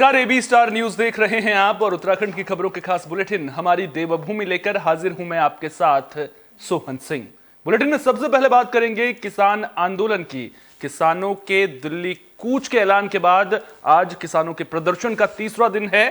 नमस्कार, AB star news देख रहे हैं आप और उत्तराखंड की खबरों के खास बुलेटिन हमारी देवभूमि लेकर हाजिर हूं मैं आपके साथ सोहन सिंह। बुलेटिन में सबसे पहले बात करेंगे किसान आंदोलन की। किसानों के दिल्ली कूच के ऐलान के बाद आज किसानों के प्रदर्शन का तीसरा दिन है।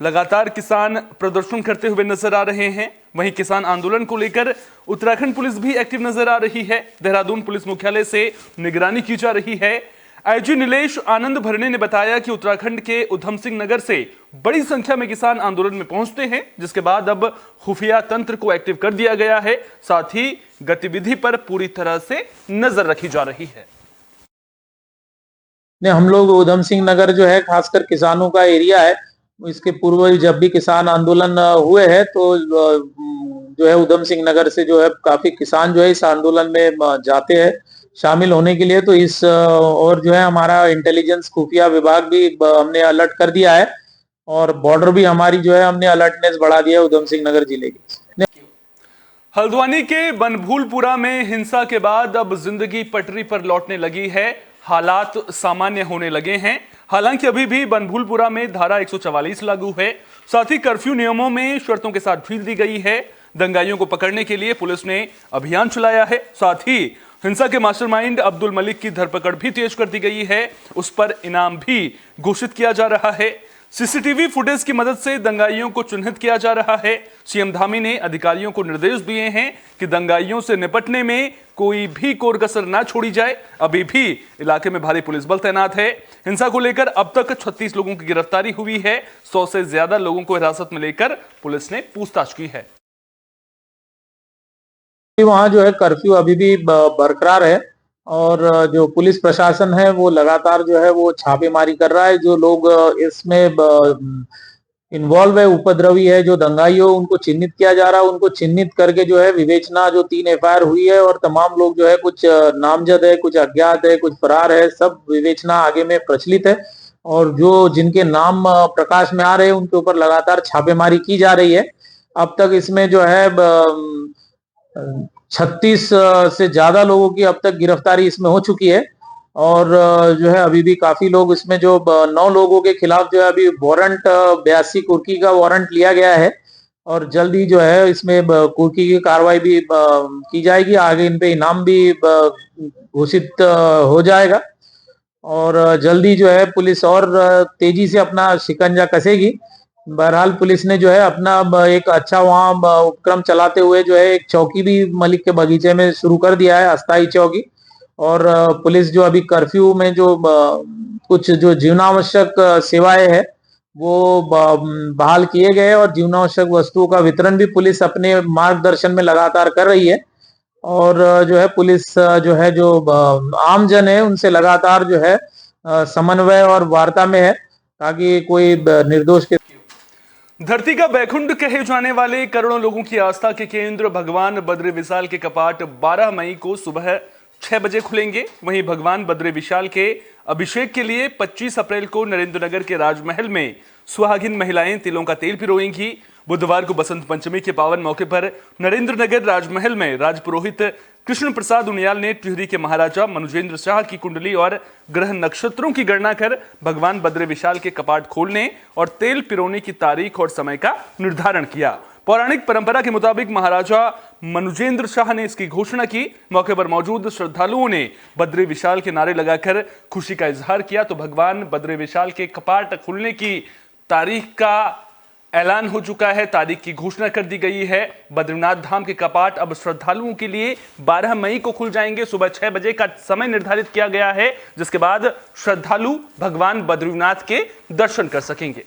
लगातार किसान प्रदर्शन करते हुए नजर आ रहे हैं। वहीं किसान आंदोलन को लेकर उत्तराखंड पुलिस भी एक्टिव नजर आ रही है। देहरादून पुलिस मुख्यालय से निगरानी की जा रही है। आईजी नीलेश आनंद भरने ने बताया कि उत्तराखंड के उधम सिंह नगर से बड़ी संख्या में किसान आंदोलन में पहुंचते हैं, जिसके बाद अब खुफिया तंत्र को एक्टिव कर दिया गया है। साथ ही गतिविधि पर पूरी तरह से नजर रखी जा रही है। हम लोग उधम सिंह नगर जो है खासकर किसानों का एरिया है। इसके पूर्व जब भी किसान आंदोलन हुए हैं तो जो है उधम सिंह नगर से जो है काफी किसान जो है इस आंदोलन में जाते हैं शामिल होने के लिए। तो इस और जो है हमारा इंटेलिजेंस खुफिया विभाग भी हमने अलर्ट कर दिया है और बॉर्डर भी हमारी जो है हमने अलर्टनेस बढ़ा दिया है उधम सिंह नगर जिले की। हल्द्वानी के बनभूलपुरा में हिंसा के बाद अब जिंदगी पटरी पर लौटने लगी है। हालात सामान्य होने लगे हैं। हालांकि अभी भी बनभूलपुरा में धारा 144 लागू है। साथ ही कर्फ्यू नियमों में शर्तों के साथ ढील दी गई है। दंगाइयों को पकड़ने के लिए पुलिस ने अभियान चलाया है। साथ ही हिंसा के मास्टरमाइंड अब्दुल मलिक की धरपकड़ भी तेज कर दी गई है। उस पर इनाम भी घोषित किया जा रहा है। सीसीटीवी फुटेज की मदद से दंगाइयों को चिन्हित किया जा रहा है। सीएम धामी ने अधिकारियों को निर्देश दिए हैं कि दंगाइयों से निपटने में कोई भी कोर कसर ना छोड़ी जाए। अभी भी इलाके में भारी पुलिस बल तैनात है। हिंसा को लेकर अब तक 36 लोगों की गिरफ्तारी हुई है। 100 से ज्यादा लोगों को हिरासत में लेकर पुलिस ने पूछताछ की है। वहाँ जो है कर्फ्यू अभी भी बरकरार है और जो पुलिस प्रशासन है वो लगातार जो है वो छापेमारी कर रहा है। जो लोग इसमें इन्वॉल्व है, उपद्रवी है, जो दंगाई हो, उनको चिन्हित किया जा रहा है। उनको चिन्हित करके जो है विवेचना, जो 3 एफआईआर हुई है और तमाम लोग जो है कुछ नामजद है, कुछ अज्ञात है, कुछ फरार है, सब विवेचना आगे में प्रचलित है। और जो जिनके नाम प्रकाश में आ रहे हैं उनके ऊपर लगातार छापेमारी की जा रही है। अब तक इसमें जो है 36 से ज्यादा लोगों की अब तक गिरफ्तारी इसमें हो चुकी है। और जो है अभी भी काफी लोग इसमें, जो 9 लोगों के खिलाफ जो है अभी वारंट 82 कुर्की का वारंट लिया गया है और जल्द ही जो है इसमें कुर्की की कार्रवाई भी की जाएगी। आगे इन पे इनाम भी घोषित हो जाएगा और जल्दी जो है पुलिस और तेजी से अपना शिकंजा कसेगी। बहरहाल पुलिस ने जो है अपना एक अच्छा वहाँ उपक्रम चलाते हुए जो है एक चौकी भी मलिक के बगीचे में शुरू कर दिया है, अस्थायी चौकी। और पुलिस जो अभी कर्फ्यू में जो कुछ जो जीवनावश्यक सेवाएं है वो बहाल किए गए और जीवनावश्यक वस्तुओं का वितरण भी पुलिस अपने मार्गदर्शन में लगातार कर रही है। और जो है पुलिस जो है जो आम जन है उनसे लगातार जो है समन्वय और वार्ता में है ताकि कोई निर्दोष के। धरती का बैकुंठ कहे जाने वाले करोड़ों लोगों की आस्था के केंद्र भगवान बद्री विशाल के कपाट 12 मई को सुबह 6 बजे खुलेंगे। वहीं भगवान बद्री विशाल के अभिषेक के लिए 25 अप्रैल को नरेंद्रनगर के राजमहल में सुहागिन महिलाएं तिलों का तेल पिरोएंगी। बुधवार को बसंत पंचमी के पावन मौके पर नरेंद्रनगर राजमहल में राजपुरोहित कृष्ण प्रसाद उनियाल ने टिहरी के महाराजा मनुजेंद्र शाह की कुंडली और ग्रह नक्षत्रों की गणना कर भगवान बद्री विशाल के कपाट खोलने और तेल पिरोने की तारीख और समय का निर्धारण किया। पौराणिक परंपरा के मुताबिक महाराजा मनुजेंद्र शाह ने इसकी घोषणा की। मौके पर मौजूद श्रद्धालुओं ने बद्री विशाल के नारे लगाकर खुशी का इजहार किया। तो भगवान बद्री विशाल के कपाट खुलने की तारीख का ऐलान हो चुका है। तारीख की घोषणा कर दी गई है। बद्रीनाथ धाम के कपाट अब श्रद्धालुओं के लिए 12 मई को खुल जाएंगे। सुबह 6 बजे का समय निर्धारित किया गया है, जिसके बाद श्रद्धालु भगवान बद्रीनाथ के दर्शन कर सकेंगे।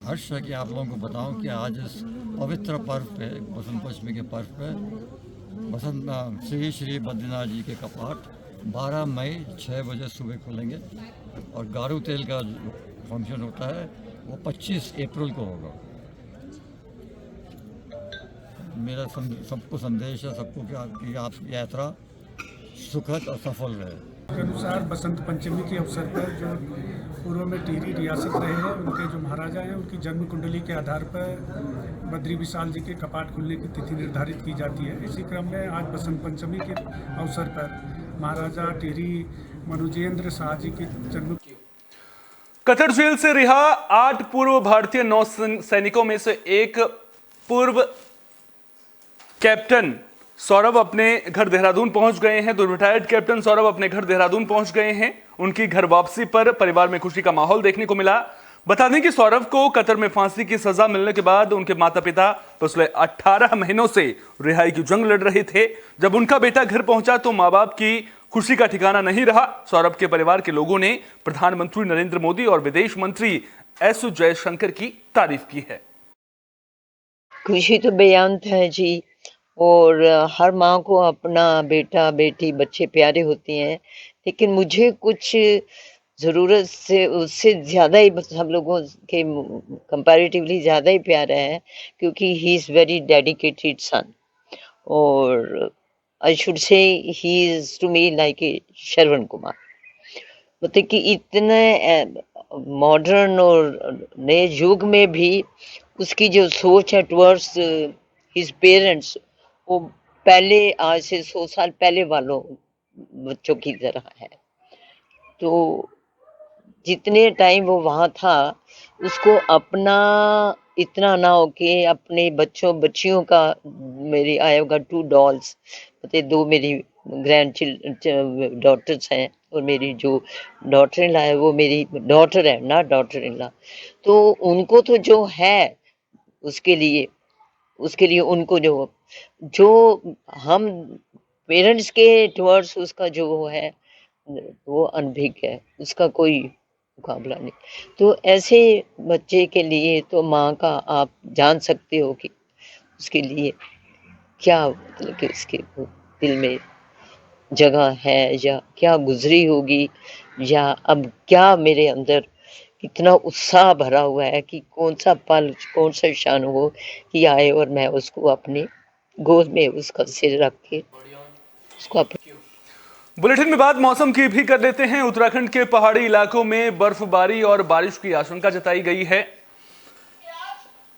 हर्ष है कि आप लोगों को बताऊं कि आज इस पवित्र पर्व पे, बसंत पंचमी के पर्व पे, श्री श्री बद्रीनाथ जी के कपाट 12 मई 6 बजे सुबह खुलेंगे और गारू तेल का फंक्शन होता है वो 25 अप्रैल को होगा। मेरा सबको संदेश है, सबको कि आपकी यात्रा सुखद और सफल रहे। के अनुसार बसंत पंचमी के अवसर पर जो पूर्व में टिहरी रियासत रहे हैं उनके जो महाराजा हैं उनकी जन्म कुंडली के आधार पर बद्री विशाल जी के कपाट खुलने की तिथि निर्धारित की जाती है। इसी क्रम में आज बसंत पंचमी के अवसर पर महाराजा टिहरी मनुजेंद्र शाह जी की जन्म कतर जेल से रिहा 8 पूर्व भारतीय नौ सैनिकों में से एक पूर्व कैप्टन सौरभ अपने घर देहरादून पहुंच गए हैं। तो रिटायर्ड कैप्टन सौरभ अपने घर देहरादून पहुंच गए हैं। उनकी घर वापसी पर परिवार में खुशी का माहौल देखने को मिला। बता दें कि सौरभ को कतर में फांसी की सजा मिलने के बाद उनके माता पिता पिछले 18 महीनों से रिहाई की जंग लड़ रहे थे। जब उनका बेटा घर पहुंचा तो मां बाप की खुशी का ठिकाना नहीं रहा। सौरभ के परिवार के लोगों ने प्रधानमंत्री नरेंद्र मोदी और विदेश मंत्री एस जयशंकर की तारीफ की है। खुशी तो बेअंत है जी, और हर माँ को अपना बेटा बेटी बच्चे प्यारे होते हैं, लेकिन मुझे कुछ ज़रूरत से उससे ज़्यादा ही हम लोगों के कंपैरेटिवली ज़्यादा ही प्यारा है, क्योंकि he is very dedicated son, और I should say he is to me like a Shravan Kumar. मतलब कि इतने मॉडर्न और नए युग में भी उसकी जो सोच है टुवर्ड्स हिज पेरेंट्स, वो पहले आज से 100 साल पहले वालों बच्चों की तरह है। तो जितने टाइम वो वहाँ था, उसको अपना इतना ना हो कि अपने बच्चों बच्चियों का, मेरी आई हैव गॉट 2 डॉल्स, मतलब 2 मेरी ग्रैंड डॉटर्स हैं, और मेरी जो डॉटर इन लॉ है वो मेरी डॉटर है, ना डॉटर इन लॉ। तो उनको तो जो है उसके लिए उनको जो हम पेरेंट्स के टुवर्ड्स उसका जो है वो अनभिज्ञ है, उसका कोई मुकाबला नहीं। तो ऐसे बच्चे के लिए तो माँ का आप जान सकते हो कि उसके लिए क्या, मतलब कि उसके दिल में जगह है, या क्या गुजरी होगी, या अब क्या मेरे अंदर कितना उत्साह भरा हुआ है कि कौन सा पल, कौन सा क्षण हो कि आए और मैं उसको अपने गोद में उसका सिर रख के उसको अपने। बुलेटिन में बात मौसम की भी कर लेते हैं। उत्तराखंड के पहाड़ी इलाकों में बर्फबारी और बारिश की आशंका जताई गई है।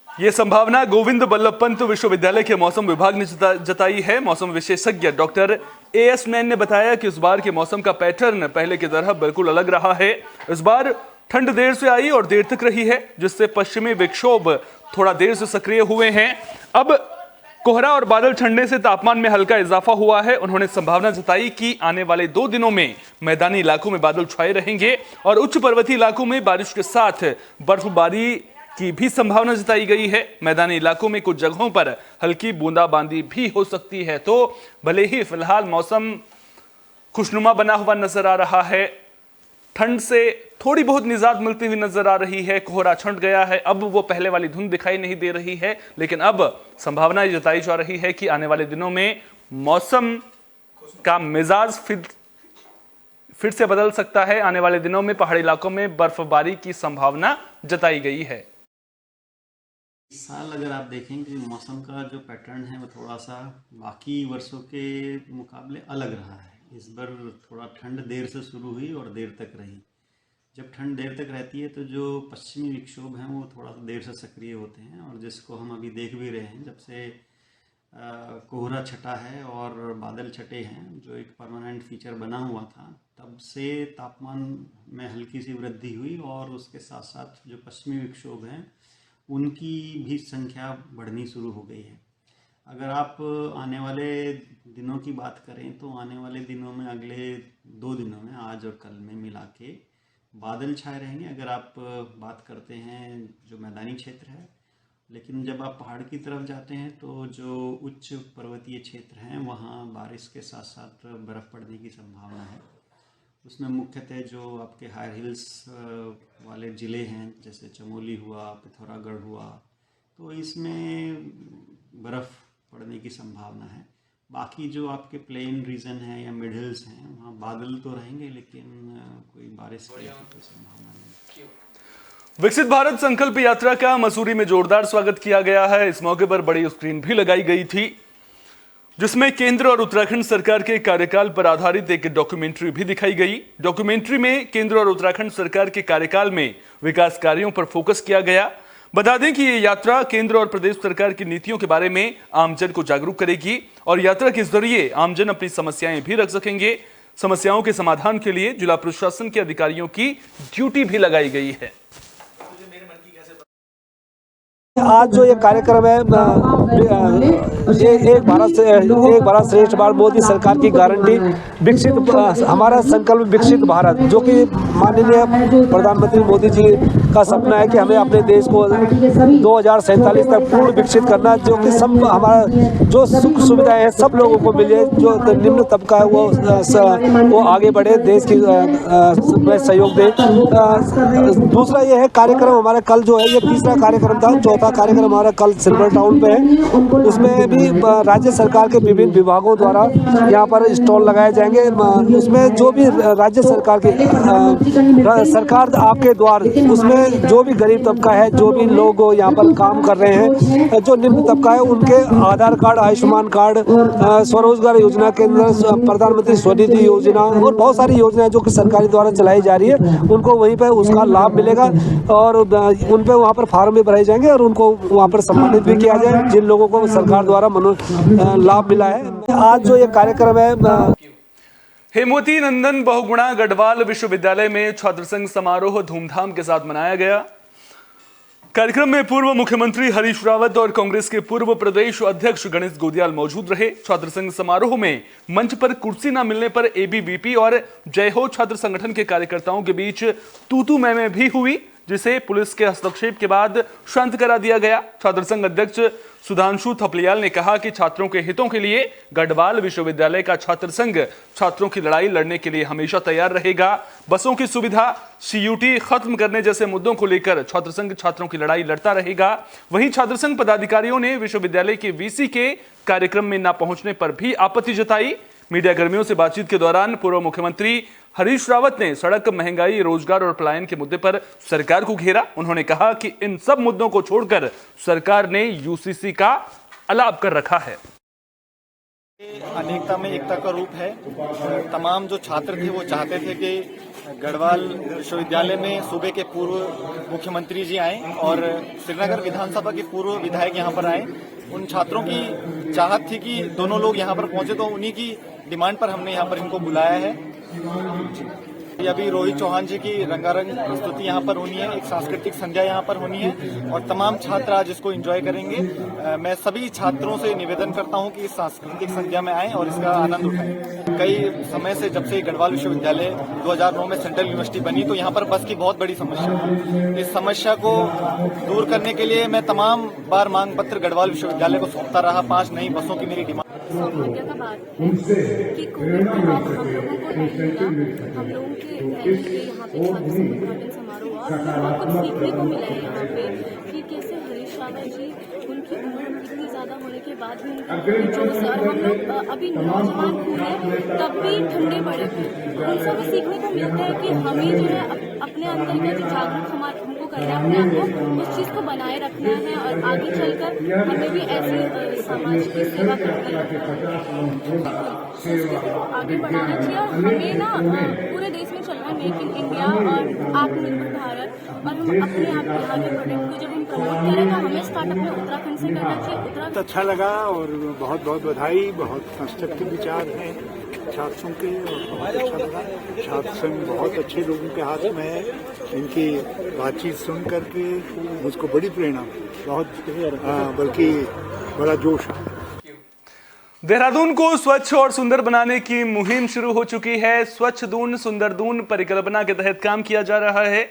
यह संभावना गोविंद बल्लभ पंत विश्वविद्यालय के मौसम विभाग ने जताई है। मौसम विशेषज्ञ डॉक्टर एएस मैन ने बताया कि इस बार के मौसम का पैटर्न पहले की तरह बिल्कुल अलग रहा है। इस बार ठंड देर से आई और देर तक रही है, जिससे पश्चिमी विक्षोभ थोड़ा देर से सक्रिय हुए हैं। अब कोहरा और बादल छंटने से तापमान में हल्का इजाफा हुआ है। उन्होंने संभावना जताई कि आने वाले 2 दिनों में मैदानी इलाकों में बादल छाए रहेंगे और उच्च पर्वतीय इलाकों में बारिश के साथ बर्फबारी की भी संभावना जताई गई है। मैदानी इलाकों में कुछ जगहों पर हल्की बूंदाबांदी भी हो सकती है। तो भले ही फिलहाल मौसम खुशनुमा बना हुआ नजर आ रहा है, ठंड से थोड़ी बहुत निजात मिलती हुई नजर आ रही है। कोहरा छंट गया है, अब वो पहले वाली धुंध दिखाई नहीं दे रही है, लेकिन अब संभावना जताई जा रही है कि आने वाले दिनों में मौसम का मिजाज फिर से बदल सकता है। आने वाले दिनों में पहाड़ी इलाकों में बर्फबारी की संभावना जताई गई है। इस साल अगर आप देखेंगे मौसम का जो पैटर्न है वो थोड़ा सा बाकी वर्षों के मुकाबले अलग रहा है। इस बार थोड़ा ठंड देर से शुरू हुई और देर तक रही। जब ठंड देर तक रहती है तो जो पश्चिमी विक्षोभ हैं वो थोड़ा सा देर से सक्रिय होते हैं, और जिसको हम अभी देख भी रहे हैं। जब से कोहरा छटा है और बादल छटे हैं, जो एक परमानेंट फीचर बना हुआ था, तब से तापमान में हल्की सी वृद्धि हुई, और उसके साथ साथ जो पश्चिमी विक्षोभ हैं उनकी भी संख्या बढ़नी शुरू हो गई है। अगर आप आने वाले दिनों की बात करें तो आने वाले दिनों में, अगले 2 दिनों में, आज और कल में मिला के बादल छाए रहेंगे अगर आप बात करते हैं जो मैदानी क्षेत्र है। लेकिन जब आप पहाड़ की तरफ जाते हैं तो जो उच्च पर्वतीय क्षेत्र हैं वहाँ बारिश के साथ साथ बर्फ़ पड़ने की संभावना है। उसमें मुख्यतः जो आपके हायर हिल्स वाले ज़िले हैं, जैसे चमोली हुआ, पिथौरागढ़ हुआ, तो इसमें बर्फ़ पड़ने की संभावना है। बाकी जो आपके प्लेन रीजन है या मिड हिल्स हैं वहाँ बादल तो रहेंगे, लेकिन कोई बारिश की कोई संभावना नहीं। विकसित भारत संकल्प यात्रा का मसूरी में जोरदार स्वागत किया गया है। इस मौके पर बड़ी स्क्रीन भी लगाई गई थी, जिसमें केंद्र और उत्तराखंड सरकार के कार्यकाल पर आधारित एक डॉक्यूमेंट्री भी दिखाई गई। डॉक्यूमेंट्री में केंद्र और उत्तराखंड सरकार के कार्यकाल में विकास कार्यों पर फोकस किया गया। बता दें कि ये यात्रा केंद्र और प्रदेश सरकार की नीतियों के बारे में आमजन को जागरूक करेगी और यात्रा के जरिए आमजन अपनी समस्याएं भी रख सकेंगे। समस्याओं के समाधान के लिए जिला प्रशासन के अधिकारियों की ड्यूटी भी लगाई गई है। आज जो ये कार्यक्रम है ये एक भारत श्रेष्ठ भारत मोदी सरकार की गारंटी विकसित हमारा संकल्प विकसित भारत, जो कि माननीय प्रधानमंत्री मोदी जी का सपना है कि हमें अपने देश को 2047 तक पूर्ण विकसित करना, जो कि सब हमारा जो सुख सुविधाएं हैं सब लोगों को मिले, जो निम्न तबका है वो आगे बढ़े, देश की में सहयोग दे। दूसरा ये है कार्यक्रम हमारा कल जो है ये तीसरा कार्यक्रम था, चौथा कार्यक्रम हमारा कल सिल्वर टाउन पे है। उसमें भी राज्य सरकार के विभिन्न विभागों द्वारा यहाँ पर स्टॉल लगाए जाएंगे। उसमें जो भी राज्य सरकार के सरकार आपके द्वार, उसमें जो भी गरीब तबका है, जो भी लोग यहाँ पर काम कर रहे हैं, जो निम्न तबका है, उनके आधार कार्ड, आयुष्मान कार्ड, स्वरोजगार योजना के अंदर प्रधानमंत्री स्वनिधि योजना और बहुत सारी योजनाएं जो कि सरकारी द्वारा चलाई जा रही है, उनको वहीं पर उसका लाभ मिलेगा और उन पर वहाँ पर फार्म भी भराए जाएंगे और उनको वहाँ पर सम्मानित भी किया जाए जिन लोगों को सरकार द्वारा लाभ मिला है। आज जो ये कार्यक्रम है हेमवती नंदन बहुगुणा गढ़वाल विश्वविद्यालय में छात्र संघ समारोह धूमधाम के साथ मनाया गया। कार्यक्रम में पूर्व मुख्यमंत्री हरीश रावत और कांग्रेस के पूर्व प्रदेश अध्यक्ष गणेश गोदियाल मौजूद रहे। छात्र संघ समारोह में मंच पर कुर्सी न मिलने पर एबीवीपी और जय हो छात्र संगठन के कार्यकर्ताओं के बीच तू मैं भी हुई, जिसे पुलिस के हस्तक्षेप के बाद शांत करा दिया गया। छात्र संघ अध्यक्ष सुधांशु थपलियाल ने कहा कि छात्रों के हितों के लिए गढ़वाल विश्वविद्यालय का छात्र संघ छात्रों की लड़ाई लड़ने के लिए हमेशा तैयार रहेगा। बसों की सुविधा, सीयूटी खत्म करने जैसे मुद्दों को लेकर छात्र संघ छात्रों की लड़ाई लड़ता रहेगा। वहीं छात्र संघ पदाधिकारियों ने विश्वविद्यालय के वीसी के कार्यक्रम में न पहुंचने पर भी आपत्ति जताई। मीडिया कर्मियों से बातचीत के दौरान पूर्व मुख्यमंत्री हरीश रावत ने सड़क, महंगाई, रोजगार और पलायन के मुद्दे पर सरकार को घेरा। उन्होंने कहा कि इन सब मुद्दों को छोड़कर सरकार ने यूसीसी का अलाप कर रखा है। अनेकता में एकता का रूप है। तमाम जो छात्र थे वो चाहते थे कि गढ़वाल विश्वविद्यालय में सूबे के पूर्व मुख्यमंत्री जी आए और श्रीनगर विधानसभा के पूर्व विधायक यहाँ पर आए। उन छात्रों की चाहत थी कि दोनों लोग यहाँ पर पहुंचे, तो उन्हीं की डिमांड पर हमने यहाँ पर इनको बुलाया है। अभी रोहित चौहान जी की रंगारंग प्रस्तुति यहाँ पर होनी है, एक सांस्कृतिक संध्या यहाँ पर होनी है और तमाम छात्र आज इसको एंजॉय करेंगे। मैं सभी छात्रों से निवेदन करता हूँ कि इस सांस्कृतिक संध्या में आएं और इसका आनंद उठाएं। कई समय से जब से गढ़वाल विश्वविद्यालय 2009 में सेंट्रल यूनिवर्सिटी बनी, तो यहाँ पर बस की बहुत बड़ी समस्या है। इस समस्या को दूर करने के लिए मैं तमाम बार मांग पत्र गढ़वाल विश्वविद्यालय को सौंपता रहा। 5 नई बसों की मेरी डिमांड। सौभाग्य का बात है कि कोविड के बाद हम लोगों को टाइम मिला, हम लोगों के यहाँ पे छात्र संघ उद्घाटन समारोह हुआ। बहुत कुछ सीखने को मिला है यहाँ पे कि कैसे हरीश रावत जी, उनकी उम्र इतनी ज़्यादा होने के बाद भी उनकी जोश, और हम लोग अभी नौजवान हुए तब भी ठंडे पड़े थे। उनसे भी सीखने को मिलता है कि हमें जो है अपने अंदर का जो जागरूक हमको करना है, अपने आप को उस चीज़ को बनाए रखना है और आगे चलकर हमें भी ऐसी समाज की सेवा करनी है। संस्कृति को आगे बढ़ाना चाहिए और हमें ना पूरे देश में चलना, मेक इन इंडिया और आत्मनिर्भर भारत, और हम अपने आप यहाँ के प्रोडक्ट को जब हम प्रमोट करें तो हमें स्टार्टअप में उत्तराखंड से करना चाहिए। उत्तराखंड अच्छा लगा और बहुत बहुत बधाई। बहुत कंस्ट्रक्टिव विचार हैं छात्रों के और बहुत अच्छा लगा। छात्र संघ बहुत अच्छे लोगों के हाथ में है। इनकी बातचीत सुन करके मुझको बड़ी प्रेरणा, बहुत बल्कि बड़ा जोश। देहरादून को स्वच्छ और सुंदर बनाने की मुहिम शुरू हो चुकी है। स्वच्छ दून सुंदर दून परिकल्पना के तहत काम किया जा रहा है।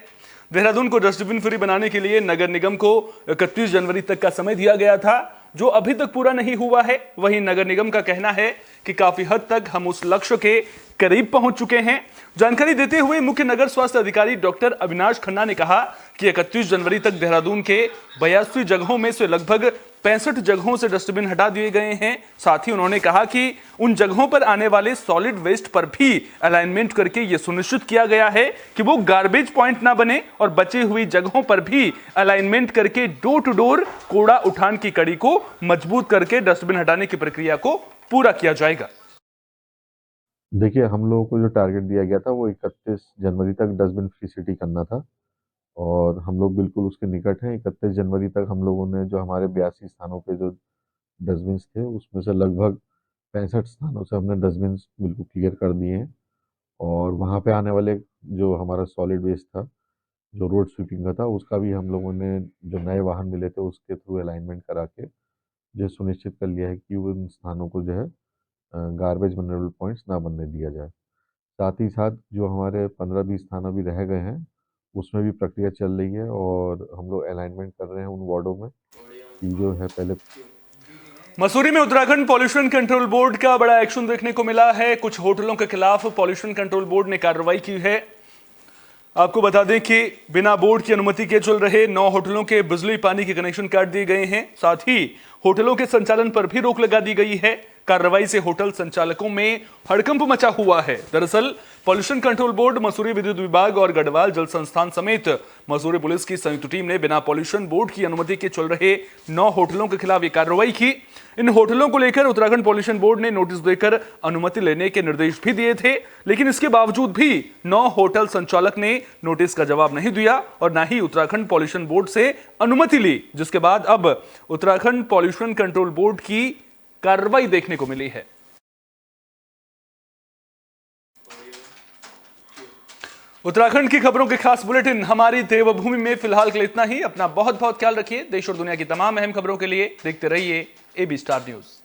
देहरादून को डस्टबिन फ्री बनाने के लिए नगर निगम को 31 जनवरी तक का समय दिया गया था, जो अभी तक पूरा नहीं हुआ है। वहीं नगर निगम का कहना है कि काफी हद तक हम उस लक्ष्य के करीब पहुंच चुके हैं। जानकारी देते हुए मुख्य नगर स्वास्थ्य अधिकारी डॉक्टर अविनाश खन्ना ने कहा कि 31 जनवरी तक देहरादून के 82 जगहों में से लगभग 65 जगहों से डस्टबिन हटा दिए गए हैं। साथ ही उन्होंने कहा कि उन जगहों पर आने वाले सॉलिड वेस्ट पर भी अलाइनमेंट करके ये सुनिश्चित किया गया है कि वो गार्बेज पॉइंट ना बने और बची हुई जगहों पर भी अलाइनमेंट करके डोर टू डोर कूड़ा उठान की कड़ी को मजबूत करके डस्टबिन हटाने की प्रक्रिया को पूरा किया जाएगा। देखिए, हम लोगों को जो टारगेट दिया गया था वो 31 जनवरी तक डस्टबिन फ्री सिटी करना था और हम लोग बिल्कुल उसके निकट हैं। 31 जनवरी तक हम लोगों ने जो हमारे 82 स्थानों पे जो डस्टबिन थे उसमें से लगभग 65 स्थानों से हमने डस्टबिन बिल्कुल क्लियर कर दिए हैं और वहाँ पे आने वाले जो हमारा सॉलिड वेस्ट था, जो रोड स्वीपिंग का था, उसका भी हम लोगों ने जो नए वाहन मिले थे उसके थ्रू अलाइनमेंट करा के जो सुनिश्चित कर लिया है कि उन स्थानों को जो है गार्बेज वनरेबल पॉइंट्स ना बनने दिया जाए। साथ ही साथ जो हमारे 15-20 थाना भी रह गए हैं उसमें भी प्रक्रिया चल रही है और हम लोग अलाइनमेंट कर रहे हैं उन वार्डों में कि जो है पहले। मसूरी में उत्तराखंड पॉल्यूशन कंट्रोल बोर्ड का बड़ा एक्शन देखने को मिला है। कुछ होटलों के खिलाफ पॉल्यूशन कंट्रोल बोर्ड ने कार्रवाई की है। आपको बता दें कि बिना बोर्ड की अनुमति के चल रहे 9 होटलों के बिजली पानी के कनेक्शन काट दिए गए हैं। साथ ही होटलों के संचालन पर भी रोक लगा दी गई है। कार्रवाई से होटल संचालकों में हड़कंप मचा हुआ है। दरअसल पॉल्यूशन कंट्रोल बोर्ड, मसूरी विद्युत विभाग और गढ़वाल जल संस्थान समेत मसूरी पुलिस की संयुक्त टीम ने बिना पॉल्यूशन बोर्ड की अनुमति के चल रहे 9 होटलों के खिलाफ ये कार्रवाई की। इन होटलों को लेकर उत्तराखंड पॉल्यूशन बोर्ड ने नोटिस देकर अनुमति लेने के निर्देश भी दिए थे, लेकिन इसके बावजूद भी 9 होटल संचालक ने नोटिस का जवाब नहीं दिया और ना ही उत्तराखंड पॉल्यूशन बोर्ड से अनुमति ली, जिसके बाद अब उत्तराखंड पॉल्यूशन कंट्रोल बोर्ड की कार्रवाई देखने को मिली है। उत्तराखंड की खबरों के खास बुलेटिन हमारी देवभूमि में फिलहाल के लिए इतना ही। अपना बहुत बहुत ख्याल रखिए। देश और दुनिया की तमाम अहम खबरों के लिए देखते रहिए AB स्टार न्यूज।